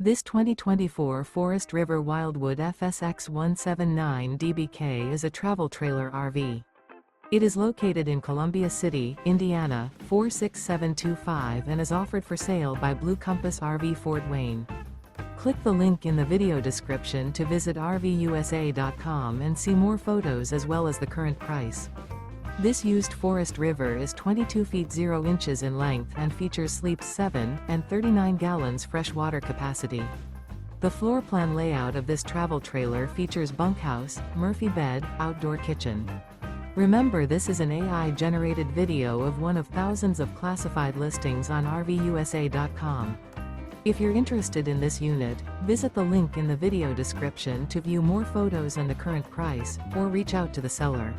This 2024 Forest River Wildwood FSX 179 DBK is a travel trailer RV. It is located in Columbia City, Indiana, 46725 and is offered for sale by Blue Compass RV Fort Wayne. Click the link in the video description to visit RVUSA.com and see more photos as well as the current price. This used Forest River is 22 feet 0 inches in length and features sleeps 7 and 39 gallons fresh water capacity. The floor plan layout of this travel trailer features bunkhouse, Murphy bed, outdoor kitchen. Remember, this is an AI-generated video of one of thousands of classified listings on RVUSA.com. If you're interested in this unit, visit the link in the video description to view more photos and the current price, or reach out to the seller.